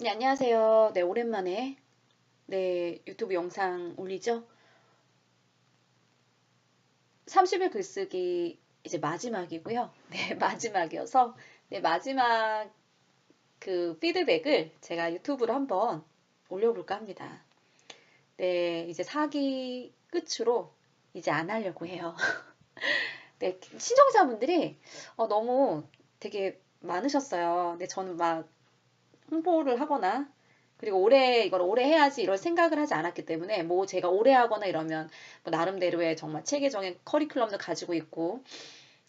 네, 안녕하세요. 네, 오랜만에 유튜브 영상 올리죠. 30일 글쓰기 이제 마지막이고요. 네, 마지막이어서 마지막 그 피드백을 제가 유튜브로 한번 올려볼까 합니다. 네, 이제 사기 끝으로 이제 안 하려고 해요. 네, 시청자분들이 너무 되게 많으셨어요. 근데 저는 막 홍보를 하거나 그리고 이걸 오래 해야지 이런 생각을 하지 않았기 때문에 뭐 제가 오래 하거나 이러면 뭐 나름대로의 정말 체계적인 커리큘럼도 가지고 있고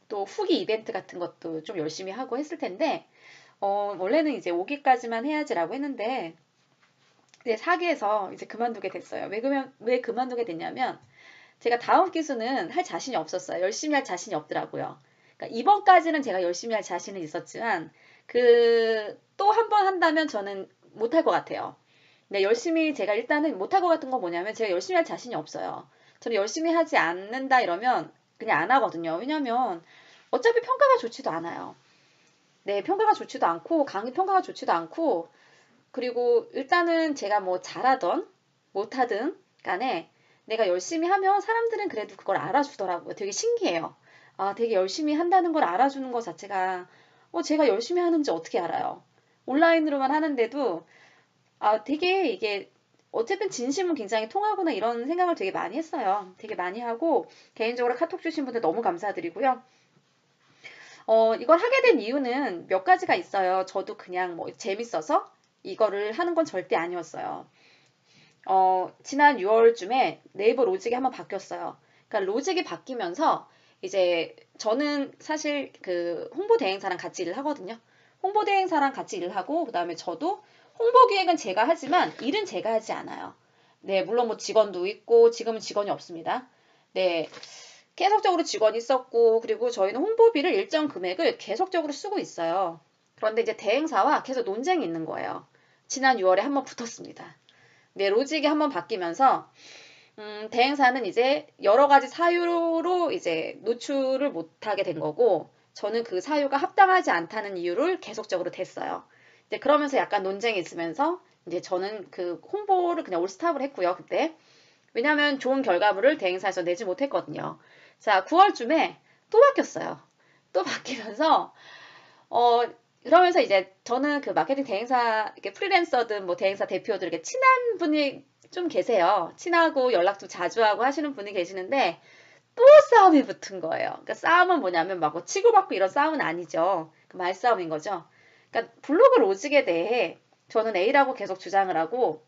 또 후기 이벤트 같은 것도 좀 열심히 하고 했을 텐데 원래는 이제 5기까지만 해야지라고 했는데 이제 4기에서 이제 그만두게 됐어요. 왜 그만두게 됐냐면 제가 다음 기수는 할 자신이 없었어요. 열심히 할 자신이 없더라고요. 그러니까 이번까지는 제가 열심히 할 자신은 있었지만 또 한 번 한다면 저는 못할 것 같아요. 네, 열심히 제가 일단은 못할 것 같은 건 뭐냐면 제가 열심히 할 자신이 없어요. 저는 열심히 하지 않는다 이러면 그냥 안 하거든요. 왜냐면 어차피 평가가 좋지도 않아요. 네, 평가가 좋지도 않고 강의 평가가 좋지도 않고 그리고 일단은 제가 뭐 잘하던 못하든 간에 내가 열심히 하면 사람들은 그래도 그걸 알아주더라고요. 되게 신기해요. 아, 되게 열심히 한다는 걸 알아주는 것 자체가 제가 열심히 하는지 어떻게 알아요? 온라인으로만 하는데도 되게 이게 어쨌든 진심은 굉장히 통하구나 이런 생각을 되게 많이 했어요. 되게 많이 하고 개인적으로 카톡 주신 분들 너무 감사드리고요. 이걸 하게 된 이유는 몇 가지가 있어요. 저도 그냥 뭐 재밌어서 이거를 하는 건 절대 아니었어요. 지난 6월쯤에 네이버 로직이 한번 바뀌었어요. 그러니까 로직이 바뀌면서 이제 저는 사실 그 홍보 대행사랑 같이 일을 하거든요. 홍보 대행사랑 같이 일을 하고 그다음에 저도 홍보 기획은 제가 하지만 일은 제가 하지 않아요. 네, 물론 뭐 직원도 있고 지금은 직원이 없습니다. 네, 계속적으로 직원이 있었고 그리고 저희는 홍보비를 일정 금액을 계속적으로 쓰고 있어요. 그런데 이제 대행사와 계속 논쟁이 있는 거예요. 지난 6월에 한번 붙었습니다. 네, 로직이 한번 바뀌면서 대행사는 이제 여러 가지 사유로 이제 노출을 못하게 된 거고 저는 그 사유가 합당하지 않다는 이유를 계속적으로 댔어요. 이제 그러면서 약간 논쟁이 있으면서 이제 저는 그 홍보를 그냥 올스탑을 했고요, 그때. 왜냐하면 좋은 결과물을 대행사에서 내지 못했거든요. 자, 9월쯤에 또 바뀌었어요. 또 바뀌면서 어, 그러면서 이제 저는 그 마케팅 대행사, 이렇게 프리랜서든 뭐 대행사 대표들 이렇게 친한 분이 좀 계세요. 친하고 연락 좀 자주 하고 하시는 분이 계시는데 또 싸움이 붙은 거예요. 그러니까 싸움은 뭐냐면 막 뭐 치고받고 이런 싸움은 아니죠. 그 말싸움인 거죠. 그러니까 블로그 로직에 대해 저는 A라고 계속 주장을 하고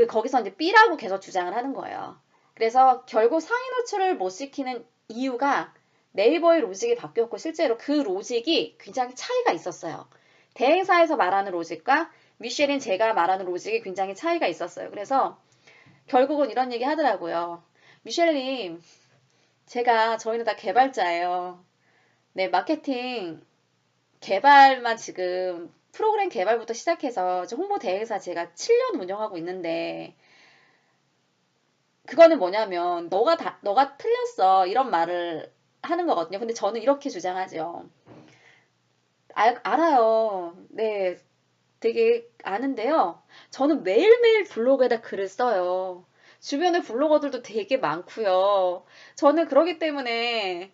거기서 이제 B라고 계속 주장을 하는 거예요. 그래서 결국 상위 노출을 못 시키는 이유가 네이버의 로직이 바뀌었고 실제로 그 로직이 굉장히 차이가 있었어요. 대행사에서 말하는 로직과 미쉐린 제가 말하는 로직이 굉장히 차이가 있었어요. 그래서 결국은 이런 얘기 하더라고요. 미셸님, 저희는 다 개발자예요. 네, 마케팅 개발만 지금 프로그램 개발부터 시작해서 홍보 대행사 제가 7년 운영하고 있는데 그거는 뭐냐면 너가 틀렸어 이런 말을 하는 거거든요. 근데 저는 이렇게 주장하죠. 알아요. 네, 되게 아는데요. 저는 매일매일 블로그에다 글을 써요. 주변에 블로거들도 되게 많고요. 저는 그러기 때문에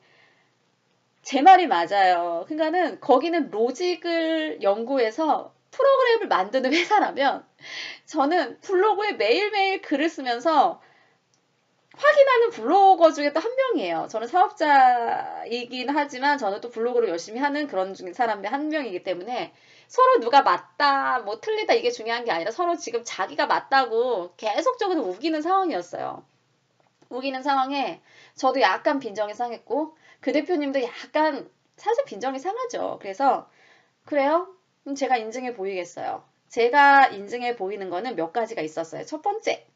제 말이 맞아요. 그러니까는 거기는 로직을 연구해서 프로그램을 만드는 회사라면 저는 블로그에 매일매일 글을 쓰면서 확인하는 블로거 중에 또 한 명이에요. 저는 사업자이긴 하지만 저는 또 블로그를 열심히 하는 그런 중에 사람 한 명이기 때문에 서로 누가 맞다, 뭐 틀리다 이게 중요한 게 아니라 서로 지금 자기가 맞다고 계속적으로 우기는 상황이었어요. 우기는 상황에 저도 약간 빈정이 상했고 그 대표님도 약간 사실 빈정이 상하죠. 그래서 그래요? 그럼 제가 인증해 보이겠어요. 제가 인증해 보이는 거는 몇 가지가 있었어요. 첫 번째,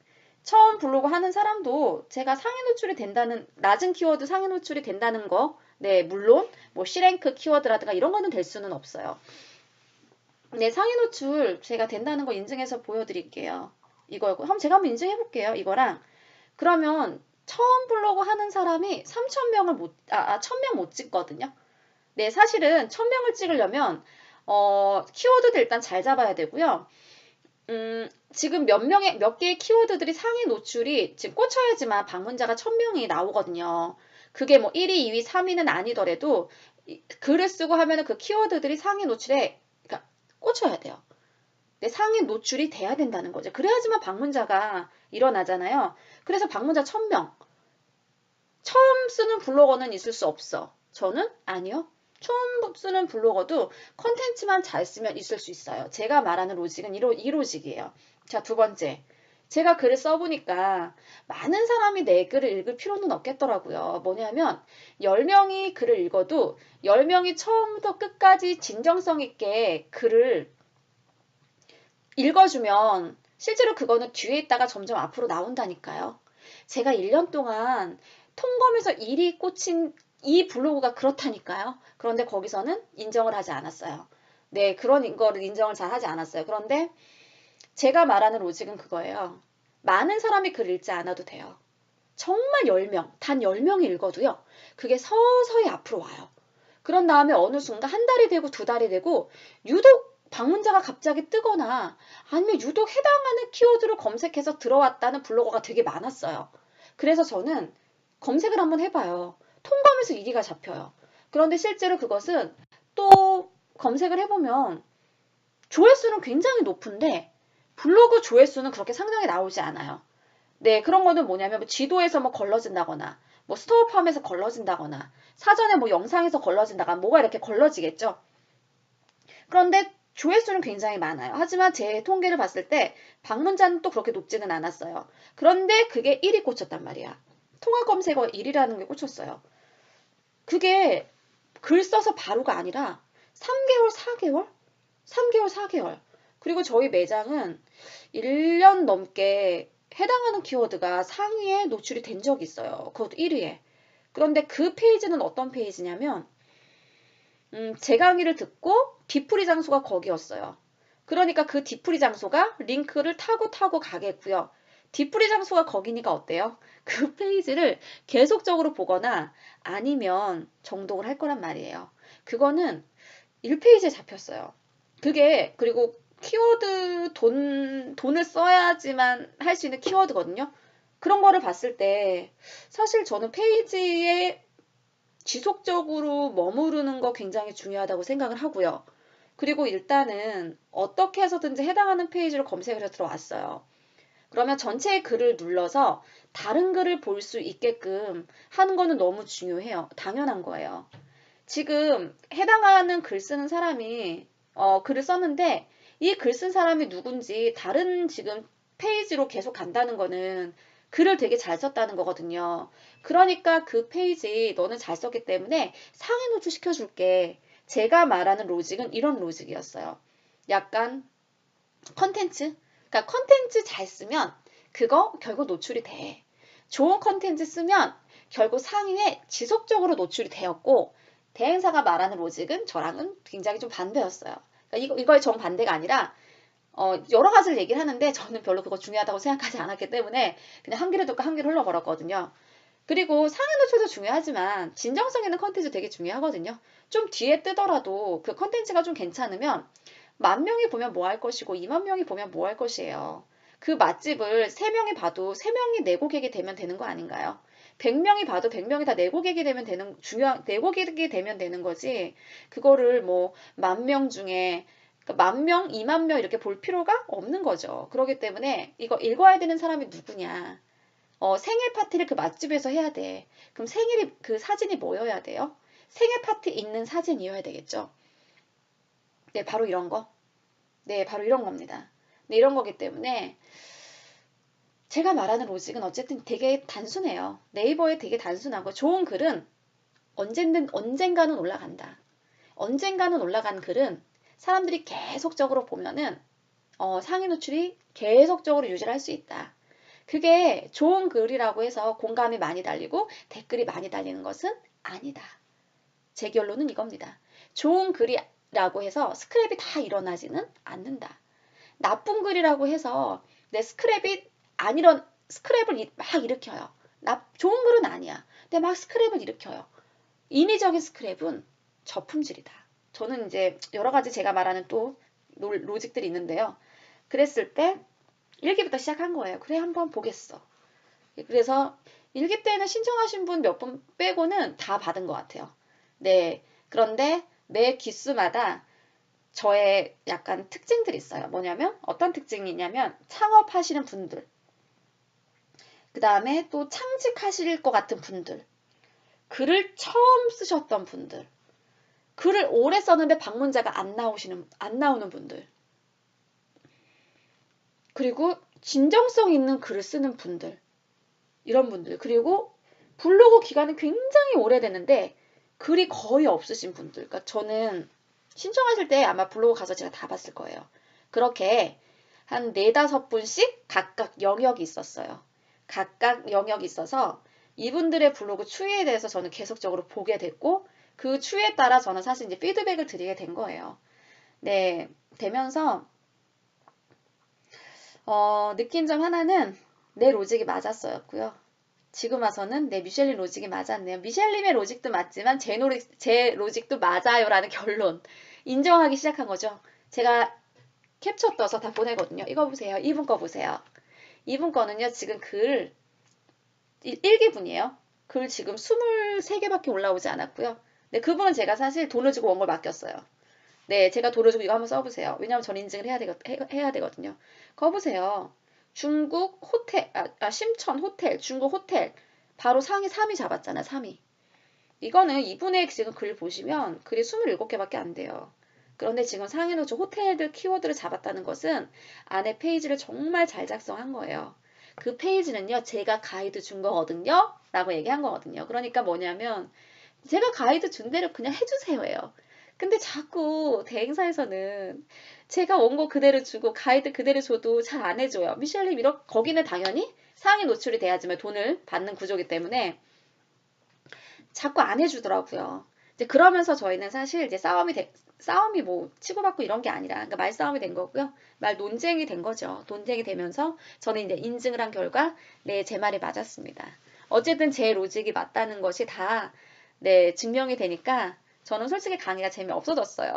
처음 블로그 하는 사람도 제가 상위 노출이 된다는, 낮은 키워드 상위 노출이 된다는 거, 네, 물론, 뭐, C랭크 키워드라든가 이런 거는 될 수는 없어요. 네, 상위 노출 제가 된다는 거 인증해서 보여드릴게요. 한번 제가 한번 인증해 볼게요. 이거랑. 그러면 처음 블로그 하는 사람이 3,000명을 1,000명 못 찍거든요. 네, 사실은 1,000명을 찍으려면 키워드들 일단 잘 잡아야 되고요. 지금 몇 개의 키워드들이 상위 노출이 지금 꽂혀야지만 방문자가 1000명이 나오거든요. 그게 뭐 1위, 2위, 3위는 아니더라도 글을 쓰고 하면은 그 키워드들이 상위 노출에 그러니까 꽂혀야 돼요. 내 상위 노출이 돼야 된다는 거죠. 그래야지만 방문자가 일어나잖아요. 그래서 방문자 1000명. 처음 쓰는 블로거는 있을 수 없어. 저는 아니요. 처음 쓰는 블로거도 컨텐츠만 잘 쓰면 있을 수 있어요. 제가 말하는 로직은 이 로직이에요. 자, 두 번째. 제가 글을 써보니까 많은 사람이 내 글을 읽을 필요는 없겠더라고요. 뭐냐면 10명이 글을 읽어도 10명이 처음부터 끝까지 진정성 있게 글을 읽어주면 실제로 그거는 뒤에 있다가 점점 앞으로 나온다니까요. 제가 1년 동안 통검에서 일이 꽂힌 이 블로그가 그렇다니까요. 그런데 거기서는 인정을 하지 않았어요. 네, 그런 거를 인정을 잘 하지 않았어요. 그런데 제가 말하는 로직은 그거예요. 많은 사람이 글 읽지 않아도 돼요. 정말 10명, 단 10명이 읽어도요. 그게 서서히 앞으로 와요. 그런 다음에 어느 순간 한 달이 되고 두 달이 되고 유독 방문자가 갑자기 뜨거나 아니면 유독 해당하는 키워드를 검색해서 들어왔다는 블로거가 되게 많았어요. 그래서 저는 검색을 한번 해봐요. 통검에서 1위가 잡혀요. 그런데 실제로 그것은 또 검색을 해보면 조회수는 굉장히 높은데 블로그 조회수는 그렇게 상당히 나오지 않아요. 네, 그런 거는 뭐냐면 뭐 지도에서 뭐 걸러진다거나 뭐 스토어팜에서 걸러진다거나 사전에 뭐 영상에서 걸러진다거나 뭐가 이렇게 걸러지겠죠. 그런데 조회수는 굉장히 많아요. 하지만 제 통계를 봤을 때 방문자는 또 그렇게 높지는 않았어요. 그런데 그게 1위 꽂혔단 말이야. 통합 검색어 1위라는 게 꽂혔어요. 그게 글 써서 바로가 아니라 3개월, 4개월? 3개월, 4개월. 그리고 저희 매장은 1년 넘게 해당하는 키워드가 상위에 노출이 된 적이 있어요. 그것도 1위에. 그런데 그 페이지는 어떤 페이지냐면 제 강의를 듣고 뒤풀이 장소가 거기였어요. 그러니까 그 뒤풀이 장소가 링크를 타고 가겠고요. 뒤풀이 장소가 거기니까 어때요? 그 페이지를 계속적으로 보거나 아니면 정독을 할 거란 말이에요. 그거는 1페이지에 잡혔어요. 그게 그리고 키워드 돈을 써야지만 할 수 있는 키워드거든요. 그런 거를 봤을 때 사실 저는 페이지에 지속적으로 머무르는 거 굉장히 중요하다고 생각을 하고요. 그리고 일단은 어떻게 해서든지 해당하는 페이지로 검색을 해서 들어왔어요. 그러면 전체의 글을 눌러서 다른 글을 볼 수 있게끔 하는 거는 너무 중요해요. 당연한 거예요. 지금 해당하는 글 쓰는 사람이 글을 썼는데 이 글 쓴 사람이 누군지 다른 지금 페이지로 계속 간다는 거는 글을 되게 잘 썼다는 거거든요. 그러니까 그 페이지 너는 잘 썼기 때문에 상위 노출 시켜줄게. 제가 말하는 로직은 이런 로직이었어요. 약간 컨텐츠? 그러니까 컨텐츠 잘 쓰면 그거 결국 노출이 돼. 좋은 컨텐츠 쓰면 결국 상위에 지속적으로 노출이 되었고 대행사가 말하는 로직은 저랑은 굉장히 좀 반대였어요. 그러니까 이거의 정반대가 아니라 여러 가지를 얘기를 하는데 저는 별로 그거 중요하다고 생각하지 않았기 때문에 그냥 한 귀를 듣고 한 귀를 흘러버렸거든요. 그리고 상위 노출도 중요하지만 진정성 있는 컨텐츠 되게 중요하거든요. 좀 뒤에 뜨더라도 그 컨텐츠가 좀 괜찮으면 10,000명이 보면 뭐 할 것이고 20,000명이 보면 뭐 할 것이에요. 그 맛집을 3명이 봐도 3명이 내 고객이 되면 되는 거 아닌가요? 100명이 봐도 100명이 다 내 고객이 되면 내 고객이 되면 되는 거지. 그거를 뭐 10,000명 중에 10,000명, 20,000명 이렇게 볼 필요가 없는 거죠. 그렇기 때문에 이거 읽어야 되는 사람이 누구냐. 생일 파티를 그 맛집에서 해야 돼. 그럼 생일이 그 사진이 뭐여야 돼요? 생일 파티 있는 사진이어야 되겠죠. 네, 바로 이런 거. 네, 바로 이런 겁니다. 네, 이런 거기 때문에 제가 말하는 로직은 어쨌든 되게 단순해요. 네이버에 되게 단순하고 좋은 글은 언젠가는 올라간다. 언젠가는 올라간 글은 사람들이 계속적으로 보면은 상위 노출이 계속적으로 유지를 할 수 있다. 그게 좋은 글이라고 해서 공감이 많이 달리고 댓글이 많이 달리는 것은 아니다. 제 결론은 이겁니다. 좋은 글이라고 해서 스크랩이 다 일어나지는 않는다. 나쁜 글이라고 해서 내 스크랩을 막 일으켜요. 좋은 글은 아니야. 근데 막 스크랩을 일으켜요. 인위적인 스크랩은 저품질이다. 저는 이제 여러 가지 제가 말하는 또 로직들이 있는데요. 그랬을 때 일기부터 시작한 거예요. 그래, 한번 보겠어. 그래서 일기 때는 신청하신 분 몇 분 빼고는 다 받은 것 같아요. 네. 그런데 매 기수마다 저의 약간 특징들이 있어요. 뭐냐면 어떤 특징이 있냐면 창업하시는 분들, 그 다음에 또 창직하실 것 같은 분들, 글을 처음 쓰셨던 분들, 글을 오래 썼는데 방문자가 안 나오는 분들, 그리고 진정성 있는 글을 쓰는 분들, 이런 분들, 그리고 블로그 기간이 굉장히 오래됐는데 글이 거의 없으신 분들. 그러니까 저는 신청하실 때 아마 블로그 가서 제가 다 봤을 거예요. 그렇게 한 4~5분씩 각각 영역이 있었어요. 각각 영역이 있어서 이분들의 블로그 추이에 대해서 저는 계속적으로 보게 됐고 그 추이에 따라 저는 사실 이제 피드백을 드리게 된 거예요. 네, 되면서 느낀 점 하나는 내 로직이 맞았어였고요. 지금 와서는 내 미셸린 로직이 맞았네요. 미셸님의 로직도 맞지만 제 로직도 맞아요라는 결론 인정하기 시작한 거죠. 제가 캡처 떠서 다 보내거든요. 이거 보세요. 이분 거 보세요. 이분 거는요. 지금 글 1기분이에요. 글 지금 23개밖에 올라오지 않았고요. 네, 그분은 제가 사실 돈을 주고 원고를 맡겼어요. 네, 제가 돈을 주고 이거 한번 써보세요. 왜냐하면 전 인증을 해야 되거든요. 거 보세요. 중국 호텔, 심천 호텔, 중국 호텔. 바로 상위 3위 잡았잖아, 3위. 이거는 이분의 지금 글 보시면 글이 27개밖에 안 돼요. 그런데 지금 상위로 저 호텔들 키워드를 잡았다는 것은 안에 페이지를 정말 잘 작성한 거예요. 그 페이지는요, 제가 가이드 준 거거든요. 라고 얘기한 거거든요. 그러니까 뭐냐면, 제가 가이드 준 대로 그냥 해주세요예요. 근데 자꾸 대행사에서는 제가 원고 그대로 주고 가이드 그대로 줘도 잘 안 해줘요. 미셸님, 거기는 당연히 상위 노출이 돼야지만 돈을 받는 구조이기 때문에 자꾸 안 해주더라고요. 이제 그러면서 저희는 사실 이제 싸움이 뭐 치고받고 이런 게 아니라, 그러니까 말싸움이 된 거고요. 말 논쟁이 된 거죠. 논쟁이 되면서 저는 이제 인증을 한 결과, 네, 제 말이 맞았습니다. 어쨌든 제 로직이 맞다는 것이 다, 네, 증명이 되니까 저는 솔직히 강의가 재미없어졌어요.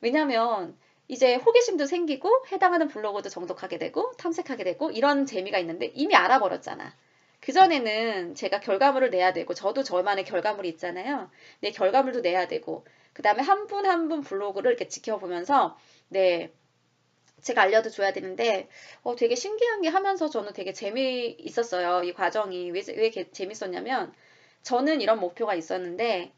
왜냐면 이제 호기심도 생기고 해당하는 블로그도 정독하게 되고 탐색하게 되고 이런 재미가 있는데 이미 알아버렸잖아. 그전에는 제가 결과물을 내야 되고 저도 저만의 결과물이 있잖아요. 내 결과물도 내야 되고 그 다음에 한 분 한 분 블로그를 이렇게 지켜보면서 네, 제가 알려줘야 되는데 되게 신기한 게 하면서 저는 되게 재미있었어요. 이 과정이 왜 재밌었냐면 저는 이런 목표가 있었는데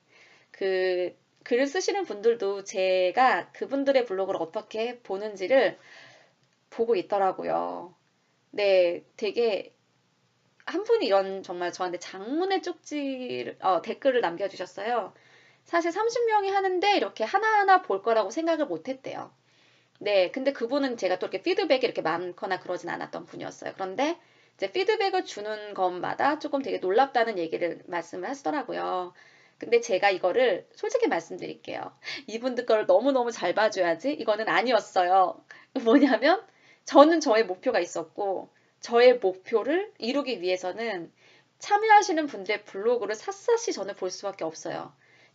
그 글을 쓰시는 분들도 제가 그분들의 블로그를 어떻게 보는지를 보고 있더라고요. 네, 되게 한 분이 이런 정말 저한테 장문의 댓글을 남겨주셨어요. 사실 30명이 하는데 이렇게 하나하나 볼 거라고 생각을 못 했대요. 네, 근데 그분은 제가 또 이렇게 피드백이 이렇게 많거나 그러진 않았던 분이었어요. 그런데 이제 피드백을 주는 것마다 조금 되게 놀랍다는 얘기를 말씀을 하시더라고요. 근데 제가 이거를 솔직히 말씀드릴게요. 이분들 걸 너무너무 잘 봐줘야지. 이거는 아니었어요. 뭐냐면 저는 저의 목표가 있었고 저의 목표를 이루기 위해서는 참여하시는 분들의 블로그를 샅샅이 저는 볼 수밖에 없어요.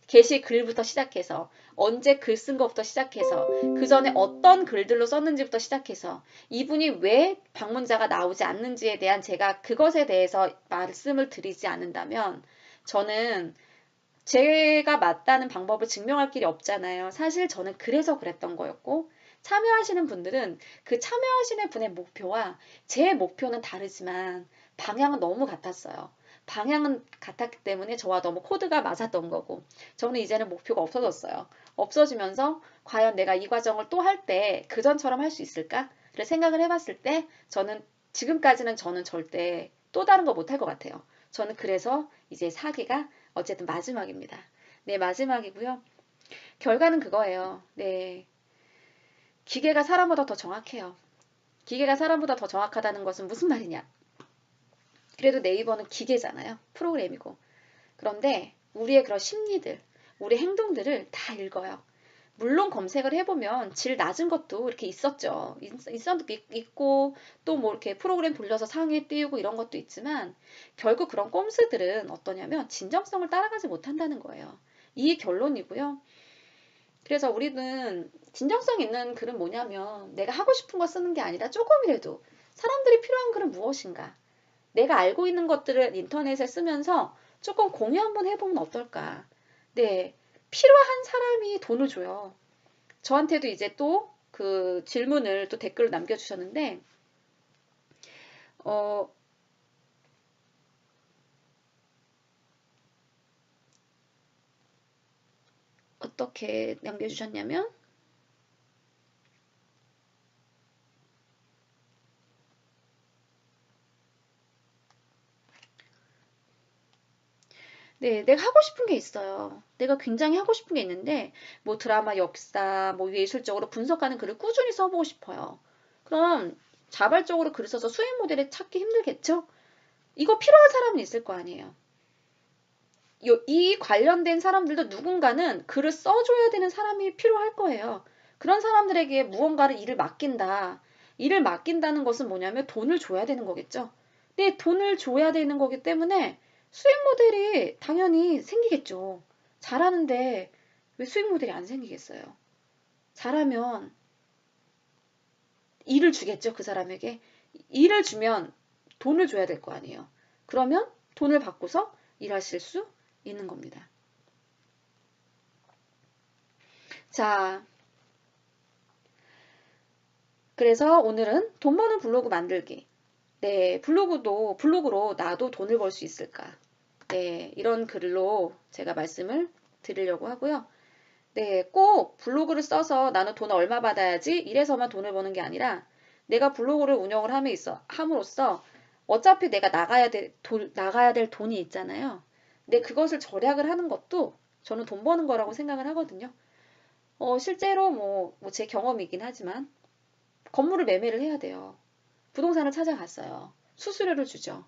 게시 글부터 시작해서 언제 글 쓴 것부터 시작해서 그 전에 어떤 글들로 썼는지부터 시작해서 이분이 왜 방문자가 나오지 않는지에 대한 제가 그것에 대해서 말씀을 드리지 않는다면 저는 제가 맞다는 방법을 증명할 길이 없잖아요. 사실 저는 그래서 그랬던 거였고 참여하시는 분들은 그 참여하시는 분의 목표와 제 목표는 다르지만 방향은 너무 같았어요. 방향은 같았기 때문에 저와 너무 코드가 맞았던 거고 저는 이제는 목표가 없어졌어요. 없어지면서 과연 내가 이 과정을 또 할 때 그전처럼 할 수 있을까를 생각을 해봤을 때 지금까지는 저는 절대 또 다른 거 못할 것 같아요. 저는 그래서 이제 4기가 어쨌든 마지막입니다. 네, 마지막이고요. 결과는 그거예요. 네. 기계가 사람보다 더 정확해요. 기계가 사람보다 더 정확하다는 것은 무슨 말이냐? 그래도 네이버는 기계잖아요. 프로그램이고. 그런데 우리의 그런 심리들, 우리 행동들을 다 읽어요. 물론 검색을 해보면 질 낮은 것도 이렇게 있었죠. 있고 또 뭐 이렇게 프로그램 돌려서 상위에 띄우고 이런 것도 있지만 결국 그런 꼼수들은 어떠냐면 진정성을 따라가지 못한다는 거예요. 이 결론이고요. 그래서 우리는 진정성 있는 글은 뭐냐면 내가 하고 싶은 거 쓰는 게 아니라 조금이라도 사람들이 필요한 글은 무엇인가? 내가 알고 있는 것들을 인터넷에 쓰면서 조금 공유 한번 해보면 어떨까? 네, 필요한 사람이 돈을 줘요. 저한테도 이제 또 그 질문을 또 댓글로 남겨주셨는데, 어, 어떻게 남겨주셨냐면, 네, 내가 하고 싶은 게 있어요. 내가 굉장히 하고 싶은 게 있는데, 뭐 드라마 역사, 뭐 예술적으로 분석하는 글을 꾸준히 써보고 싶어요. 그럼 자발적으로 글을 써서 수익 모델을 찾기 힘들겠죠? 이거 필요한 사람은 있을 거 아니에요. 이 관련된 사람들도 누군가는 글을 써줘야 되는 사람이 필요할 거예요. 그런 사람들에게 무언가를 일을 맡긴다. 일을 맡긴다는 것은 뭐냐면 돈을 줘야 되는 거겠죠. 근데 돈을 줘야 되는 거기 때문에 수익 모델이 당연히 생기겠죠. 잘하는데 왜 수익 모델이 안 생기겠어요? 잘하면 일을 주겠죠, 그 사람에게. 일을 주면 돈을 줘야 될 거 아니에요. 그러면 돈을 받고서 일하실 수 있는 겁니다. 자, 그래서 오늘은 돈 버는 블로그 만들기. 네, 블로그로 나도 돈을 벌 수 있을까? 네, 이런 글로 제가 말씀을 드리려고 하고요. 네, 꼭 블로그를 써서 나는 돈 얼마 받아야지 이래서만 돈을 버는 게 아니라 내가 블로그를 운영을 함으로써 어차피 내가 나가야 될 돈이 있잖아요. 근데 그것을 절약을 하는 것도 저는 돈 버는 거라고 생각을 하거든요. 실제로 제 경험이긴 하지만 건물을 매매를 해야 돼요. 부동산을 찾아갔어요. 수수료를 주죠.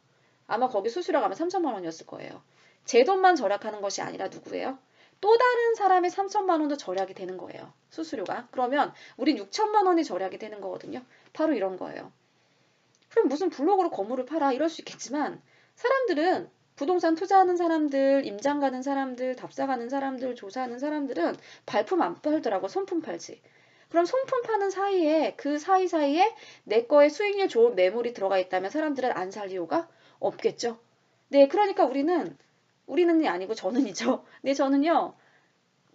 아마 거기 수수료가 아마 3천만 원이었을 거예요. 제 돈만 절약하는 것이 아니라 누구예요? 또 다른 사람의 3천만 원도 절약이 되는 거예요. 수수료가. 그러면 우린 6천만 원이 절약이 되는 거거든요. 바로 이런 거예요. 그럼 무슨 블로그로 건물을 팔아 이럴 수 있겠지만 사람들은 부동산 투자하는 사람들, 임장 가는 사람들, 답사 가는 사람들, 조사하는 사람들은 발품 안 팔더라고. 손품 팔지. 그럼 손품 파는 사이에 그 사이사이에 내 거에 수익률 좋은 매물이 들어가 있다면 사람들은 안 살 이유가 없겠죠. 네, 그러니까 우리는이 아니고 저는이죠. 네, 저는요.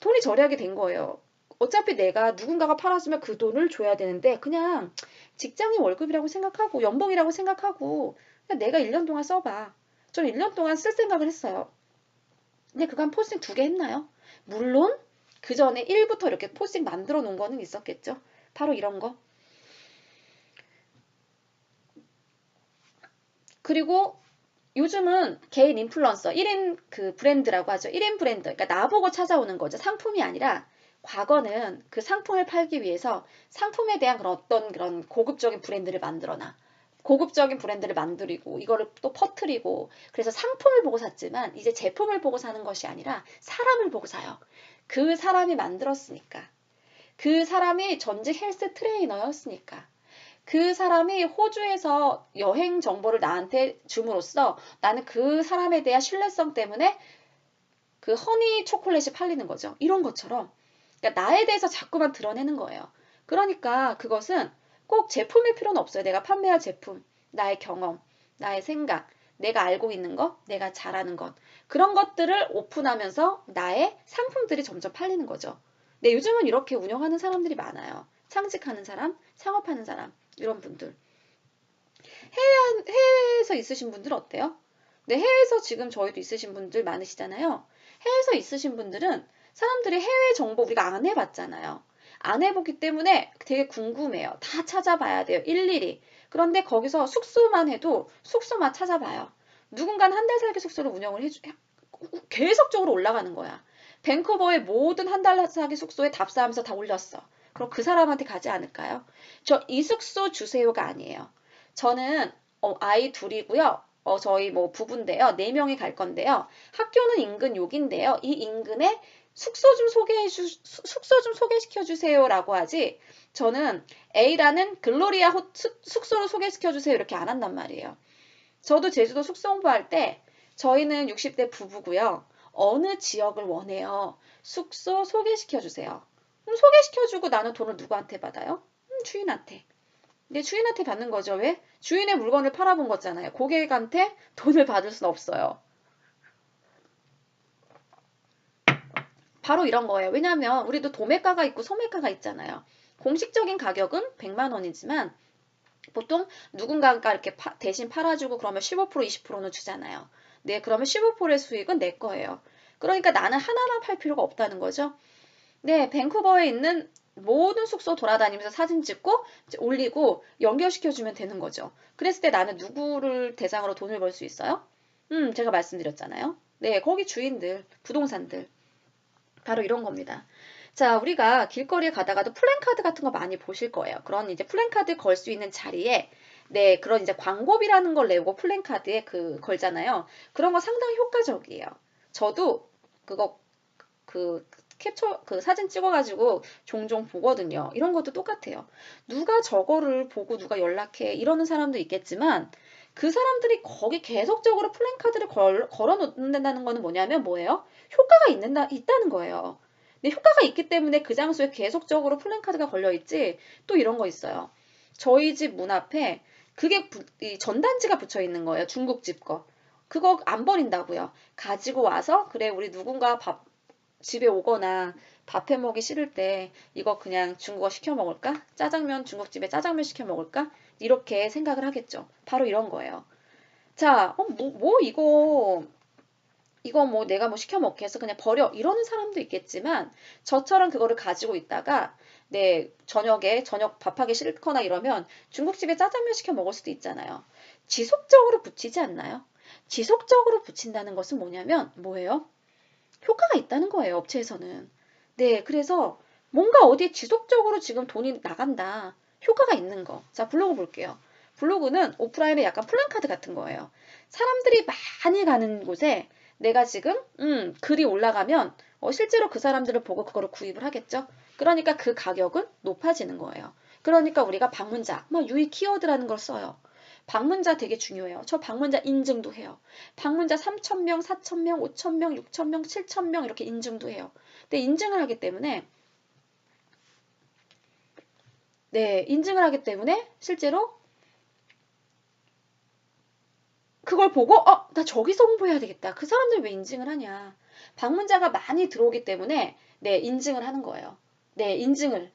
돈이 절약이 된 거예요. 어차피 내가 누군가가 팔았으면 그 돈을 줘야 되는데 그냥 직장인 월급이라고 생각하고 연봉이라고 생각하고 그냥 내가 1년 동안 써봐. 전 1년 동안 쓸 생각을 했어요. 근데 그간 포스팅 2개 했나요? 물론 그 전에 1부터 이렇게 포스팅 만들어 놓은 거는 있었겠죠. 바로 이런 거. 그리고 요즘은 개인 인플루언서 1인 그 브랜드라고 하죠. 1인 브랜드. 그러니까 나보고 찾아오는 거죠. 상품이 아니라 과거는 그 상품을 팔기 위해서 상품에 대한 그런 고급적인 브랜드를 만들어놔. 고급적인 브랜드를 만들고 이거를 또 퍼뜨리고 그래서 상품을 보고 샀지만 이제 제품을 보고 사는 것이 아니라 사람을 보고 사요. 그 사람이 만들었으니까. 그 사람이 전직 헬스 트레이너였으니까. 그 사람이 호주에서 여행 정보를 나한테 줌으로써 나는 그 사람에 대한 신뢰성 때문에 그 허니 초콜릿이 팔리는 거죠. 이런 것처럼. 그러니까 나에 대해서 자꾸만 드러내는 거예요. 그러니까 그것은 꼭 제품일 필요는 없어요. 내가 판매할 제품, 나의 경험, 나의 생각, 내가 알고 있는 것, 내가 잘하는 것. 그런 것들을 오픈하면서 나의 상품들이 점점 팔리는 거죠. 네, 요즘은 이렇게 운영하는 사람들이 많아요. 창직하는 사람, 창업하는 사람, 이런 분들. 해외에서 있으신 분들 어때요? 네, 해외에서 지금 저희도 있으신 분들 많으시잖아요. 해외에서 있으신 분들은 사람들이 해외 정보 우리가 안 해봤잖아요. 안 해보기 때문에 되게 궁금해요. 다 찾아봐야 돼요. 일일이. 그런데 거기서 숙소만 해도 숙소만 찾아봐요. 누군가는 한 달 살기 숙소를 운영을 계속적으로 올라가는 거야. 밴쿠버의 모든 한 달 살기 숙소에 답사하면서 다 올렸어. 그럼 그 사람한테 가지 않을까요? 저 이 숙소 주세요가 아니에요. 저는 아이 둘이고요. 저희 뭐 부부인데요. 4명이 갈 건데요. 학교는 인근 여기인데요. 이 인근에 숙소 좀 소개시켜 주세요라고 하지. 저는 A라는 글로리아 숙소를 소개시켜 주세요 이렇게 안 한단 말이에요. 저도 제주도 숙소 홍보할 때 저희는 60대 부부고요. 어느 지역을 원해요? 숙소 소개시켜 주세요. 소개시켜주고 나는 돈을 누구한테 받아요? 주인한테. 내 주인한테 받는 거죠. 왜? 주인의 물건을 팔아본 거잖아요. 고객한테 돈을 받을 수는 없어요. 바로 이런 거예요. 왜냐하면 우리도 도매가가 있고 소매가가 있잖아요. 공식적인 가격은 100만 원이지만 보통 누군가가 이렇게 대신 팔아주고 그러면 15% 20%는 주잖아요. 네, 그러면 15%의 수익은 내 거예요. 그러니까 나는 하나만 팔 필요가 없다는 거죠. 네, 밴쿠버에 있는 모든 숙소 돌아다니면서 사진 찍고 올리고 연결시켜주면 되는 거죠. 그랬을 때 나는 누구를 대상으로 돈을 벌 수 있어요? 제가 말씀드렸잖아요. 네, 거기 주인들, 부동산들. 바로 이런 겁니다. 자, 우리가 길거리에 가다가도 플랜카드 같은 거 많이 보실 거예요. 그런 이제 플랜카드 걸 수 있는 자리에 네, 그런 이제 광고비라는 걸 내고 플랜카드에 걸잖아요. 그런 거 상당히 효과적이에요. 저도 그거 캡처 사진 찍어가지고 종종 보거든요. 이런 것도 똑같아요. 누가 저거를 보고 누가 연락해 이러는 사람도 있겠지만 그 사람들이 거기 계속적으로 플랜카드를 걸어 놓는다는 거는 뭐예요? 효과가 있다는 거예요. 근데 효과가 있기 때문에 그 장소에 계속적으로 플랜카드가 걸려 있지. 또 이런 거 있어요. 저희 집 문 앞에 그게 이 전단지가 붙여 있는 거예요. 중국집 거. 그거 안 버린다고요. 가지고 와서 그래 우리 누군가 집에 오거나 밥 해 먹기 싫을 때 이거 그냥 중국어 시켜 먹을까? 짜장면 중국집에 짜장면 시켜 먹을까? 이렇게 생각을 하겠죠. 바로 이런 거예요. 자, 이거 뭐 내가 뭐 시켜 먹게 해서 그냥 버려 이러는 사람도 있겠지만 저처럼 그거를 가지고 있다가 저녁 밥하기 싫거나 이러면 중국집에 짜장면 시켜 먹을 수도 있잖아요. 지속적으로 붙이지 않나요? 지속적으로 붙인다는 것은 뭐예요? 효과가 있다는 거예요, 업체에서는. 네, 그래서 뭔가 어디에 지속적으로 지금 돈이 나간다. 효과가 있는 거. 자, 블로그 볼게요. 블로그는 오프라인의 약간 플랜카드 같은 거예요. 사람들이 많이 가는 곳에 내가 지금 글이 올라가면 실제로 그 사람들을 보고 그거를 구입을 하겠죠. 그러니까 그 가격은 높아지는 거예요. 그러니까 우리가 방문자, 유의 키워드라는 걸 써요. 방문자 되게 중요해요. 저 방문자 인증도 해요. 방문자 3,000명, 4,000명, 5,000명, 6,000명, 7,000명 이렇게 인증도 해요. 근데 인증을 하기 때문에 실제로 그걸 보고 나 저기서 홍보해야 되겠다. 그 사람들 왜 인증을 하냐. 방문자가 많이 들어오기 때문에 인증을 하는 거예요. 인증을.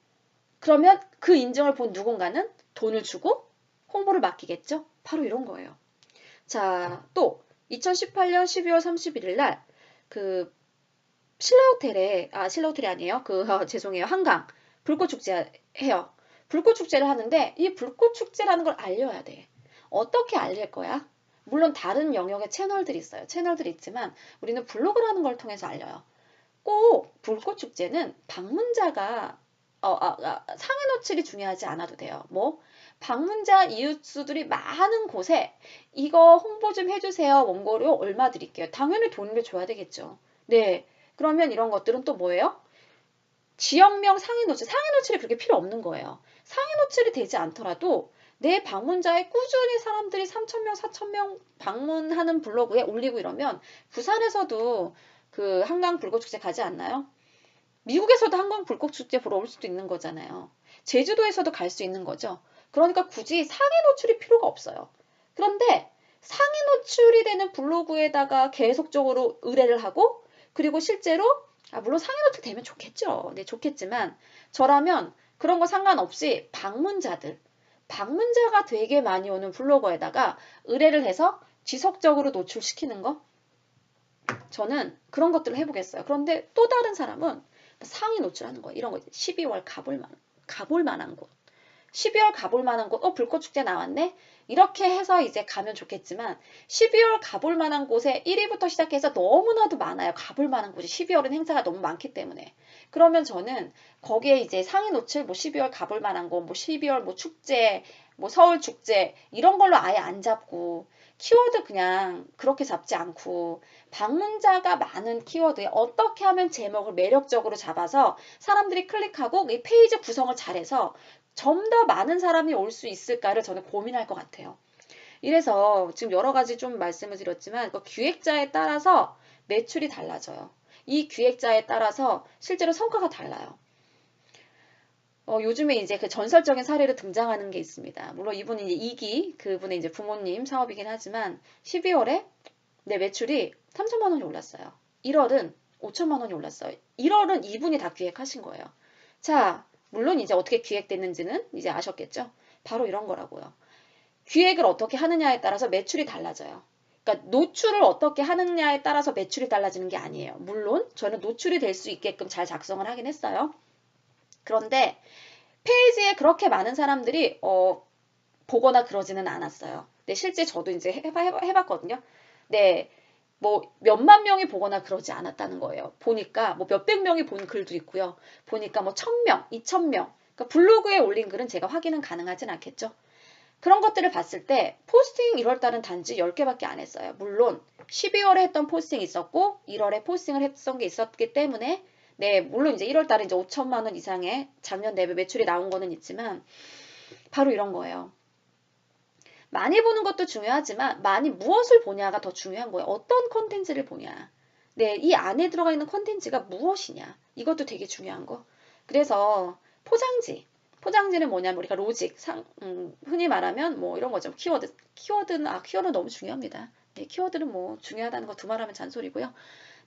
그러면 그 인증을 본 누군가는 돈을 주고 홍보를 맡기겠죠? 바로 이런 거예요. 자, 또 2018년 12월 31일 날 신라호텔이 아니에요. 죄송해요. 한강 불꽃축제 해요. 불꽃축제를 하는데 이 불꽃축제라는 걸 알려야 돼. 어떻게 알릴 거야? 물론 다른 영역의 채널들이 있어요. 채널들이 있지만 우리는 블로그라는 걸 통해서 알려요. 꼭 불꽃축제는 방문자가 상해 노출이 중요하지 않아도 돼요. 방문자 이웃수들이 많은 곳에 이거 홍보 좀 해주세요. 원고료 얼마 드릴게요. 당연히 돈을 줘야 되겠죠. 네. 그러면 이런 것들은 또 뭐예요? 지역명 상해 노출이 그렇게 필요 없는 거예요. 상해 노출이 되지 않더라도 내 방문자에 꾸준히 사람들이 3,000명, 4,000명 방문하는 블로그에 올리고 이러면 부산에서도 그 한강 불꽃축제 가지 않나요? 미국에서도 한강 불꽃축제 보러 올 수도 있는 거잖아요. 제주도에서도 갈 수 있는 거죠. 그러니까 굳이 상해 노출이 필요가 없어요. 그런데 상해 노출이 되는 블로그에다가 계속적으로 의뢰를 하고 그리고 실제로 물론 상해 노출 되면 좋겠죠. 네, 좋겠지만 저라면 그런 거 상관없이 방문자가 되게 많이 오는 블로거에다가 의뢰를 해서 지속적으로 노출시키는 거 저는 그런 것들을 해보겠어요. 그런데 또 다른 사람은 상위 노출하는 거 이런 거 12월 가볼 만한 곳 12월 가볼 만한 곳 불꽃축제 나왔네 이렇게 해서 이제 가면 좋겠지만 12월 가볼 만한 곳에 1위부터 시작해서 너무나도 많아요. 가볼 만한 곳이 12월은 행사가 너무 많기 때문에 그러면 저는 거기에 이제 상위 노출 12월 가볼 만한 곳 12월 축제 서울 축제 이런 걸로 아예 안 잡고 키워드 그냥 그렇게 잡지 않고 방문자가 많은 키워드에 어떻게 하면 제목을 매력적으로 잡아서 사람들이 클릭하고 이 페이지 구성을 잘해서 좀 더 많은 사람이 올 수 있을까를 저는 고민할 것 같아요. 이래서 지금 여러 가지 좀 말씀을 드렸지만 기획자에 따라서 매출이 달라져요. 이 기획자에 따라서 실제로 성과가 달라요. 요즘에 이제 그 전설적인 사례로 등장하는 게 있습니다. 물론 이분이 이제 2기, 그분의 이제 부모님 사업이긴 하지만 12월에 내 매출이 3천만 원이 올랐어요. 1월은 5천만 원이 올랐어요. 1월은 이분이 다 기획하신 거예요. 자, 물론 이제 어떻게 기획됐는지는 이제 아셨겠죠? 바로 이런 거라고요. 기획을 어떻게 하느냐에 따라서 매출이 달라져요. 그러니까 노출을 어떻게 하느냐에 따라서 매출이 달라지는 게 아니에요. 물론 저는 노출이 될 수 있게끔 잘 작성을 하긴 했어요. 그런데 페이지에 그렇게 많은 사람들이 보거나 그러지는 않았어요. 네, 실제 저도 이제 해봤거든요. 네, 뭐 몇만 명이 보거나 그러지 않았다는 거예요. 보니까 뭐 몇백 명이 본 글도 있고요. 보니까 뭐 1000명, 2000명. 그러니까 블로그에 올린 글은 제가 확인은 가능하진 않겠죠. 그런 것들을 봤을 때 포스팅 1월달은 단지 10개밖에 안 했어요. 물론 12월에 했던 포스팅이 있었고 1월에 포스팅을 했던 게 있었기 때문에 네, 물론 이제 1월달에 이제 5천만 원 이상의 작년 대비 매출이 나온 거는 있지만 바로 이런 거예요. 많이 보는 것도 중요하지만 많이 무엇을 보냐가 더 중요한 거예요. 어떤 컨텐츠를 보냐. 네, 이 안에 들어가 있는 컨텐츠가 무엇이냐. 이것도 되게 중요한 거. 그래서 포장지. 포장지는 뭐냐면 우리가 로직, 흔히 말하면 뭐 이런 거죠. 키워드. 키워드는 너무 중요합니다. 네, 키워드는 뭐 중요하다는 거 두말하면 잔소리고요.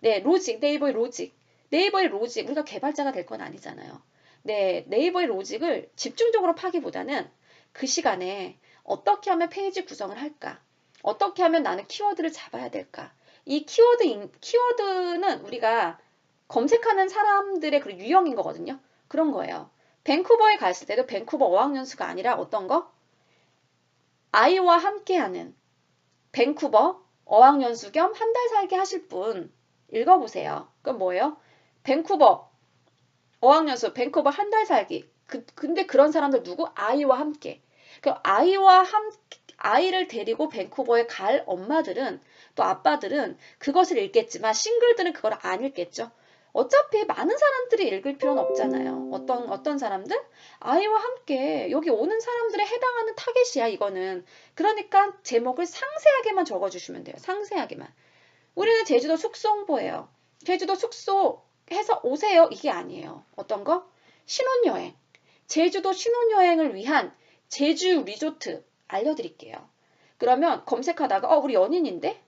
네, 로직, 네이버의 로직. 네이버의 로직, 우리가 개발자가 될 건 아니잖아요. 네, 네이버의 로직을 집중적으로 파기보다는 그 시간에 어떻게 하면 페이지 구성을 할까? 어떻게 하면 나는 키워드를 잡아야 될까? 이 키워드는 우리가 검색하는 사람들의 그 유형인 거거든요. 그런 거예요. 밴쿠버에 갔을 때도 밴쿠버 어학연수가 아니라 어떤 거? 아이와 함께하는 밴쿠버 어학연수 겸 한 달 살기 하실 분 읽어보세요. 그건 뭐예요? 밴쿠버 어학연수, 밴쿠버 한 달 살기. 근데 그런 사람들 누구? 아이와 함께. 아이를 데리고 밴쿠버에 갈 엄마들은 또 아빠들은 그것을 읽겠지만 싱글들은 그걸 안 읽겠죠. 어차피 많은 사람들이 읽을 필요는 없잖아요. 어떤 사람들? 아이와 함께 여기 오는 사람들에 해당하는 타겟이야, 이거는. 그러니까 제목을 상세하게만 적어주시면 돼요. 상세하게만. 우리는 제주도 숙소 홍보예요. 제주도 숙소 해서 오세요. 이게 아니에요. 어떤 거? 신혼여행. 제주도 신혼여행을 위한 제주 리조트 알려드릴게요. 그러면 검색하다가 우리 연인인데?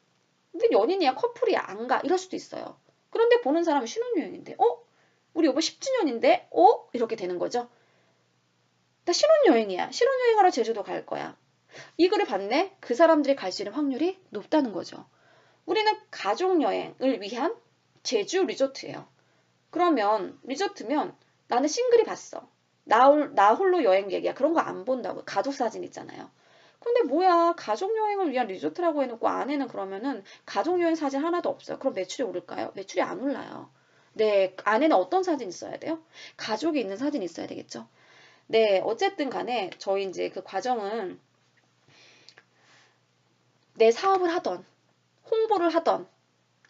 우리 연인이야 커플이야 안 가. 이럴 수도 있어요. 그런데 보는 사람은 신혼여행인데 우리 여보 10주년인데? 이렇게 되는 거죠. 나 신혼여행이야. 신혼여행하러 제주도 갈 거야. 이 글을 봤네? 그 사람들이 갈 수 있는 확률이 높다는 거죠. 우리는 가족여행을 위한 제주 리조트예요. 그러면 리조트면 나는 싱글이 봤어. 나 홀로 여행객이야. 그런 거 안 본다고. 가족 사진 있잖아요. 근데 뭐야 가족여행을 위한 리조트라고 해놓고 안에는 그러면은 가족여행 사진 하나도 없어요. 그럼 매출이 오를까요? 매출이 안 올라요. 네, 안에는 어떤 사진 있어야 돼요? 가족이 있는 사진이 있어야 되겠죠. 네, 어쨌든 간에 저희 이제 그 과정은 내 사업을 하던 홍보를 하던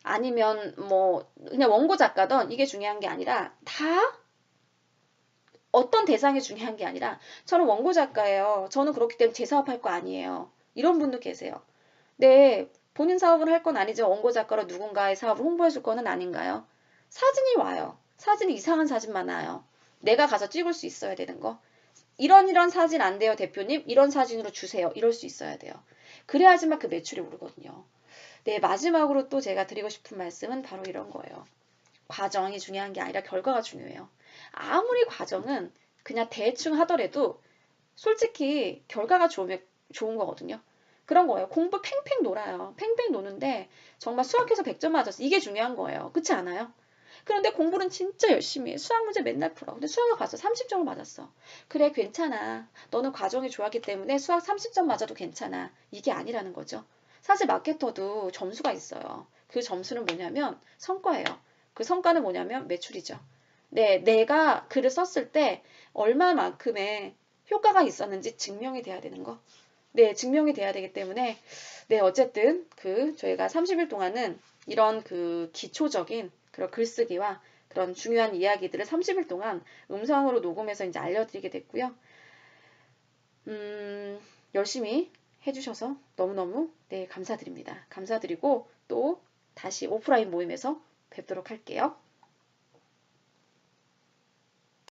아니면 뭐 그냥 원고 작가던 이게 중요한 게 아니라 다 어떤 대상이 중요한 게 아니라 저는 원고 작가예요. 저는 그렇기 때문에 제 사업할 거 아니에요. 이런 분도 계세요. 네, 본인 사업을 할 건 아니죠. 원고 작가로 누군가의 사업을 홍보해 줄 거는 아닌가요? 사진이 와요. 사진이 이상한 사진만 와요. 내가 가서 찍을 수 있어야 되는 거. 이런 사진 안 돼요, 대표님. 이런 사진으로 주세요. 이럴 수 있어야 돼요. 그래야지만 그 매출이 오르거든요. 네, 마지막으로 또 제가 드리고 싶은 말씀은 바로 이런 거예요. 과정이 중요한 게 아니라 결과가 중요해요. 아무리 과정은 그냥 대충 하더라도 솔직히 결과가 좋으면 좋은 거거든요. 그런 거예요. 공부 팽팽 놀아요. 팽팽 노는데 정말 수학에서 100점 맞았어. 이게 중요한 거예요. 그렇지 않아요? 그런데 공부는 진짜 열심히 해. 수학 문제 맨날 풀어. 근데 수학을 봤어. 30점을 맞았어. 그래, 괜찮아. 너는 과정이 좋았기 때문에 수학 30점 맞아도 괜찮아. 이게 아니라는 거죠. 사실 마케터도 점수가 있어요. 그 점수는 뭐냐면 성과예요. 그 성과는 뭐냐면 매출이죠. 네, 내가 글을 썼을 때 얼마만큼의 효과가 있었는지 증명이 돼야 되는 거. 네, 증명이 돼야 되기 때문에 네, 어쨌든 저희가 30일 동안은 이런 기초적인 그런 글쓰기와 그런 중요한 이야기들을 30일 동안 음성으로 녹음해서 이제 알려드리게 됐고요. 열심히 해주셔서 너무너무 네, 감사드립니다. 감사드리고 또 다시 오프라인 모임에서 뵙도록 할게요.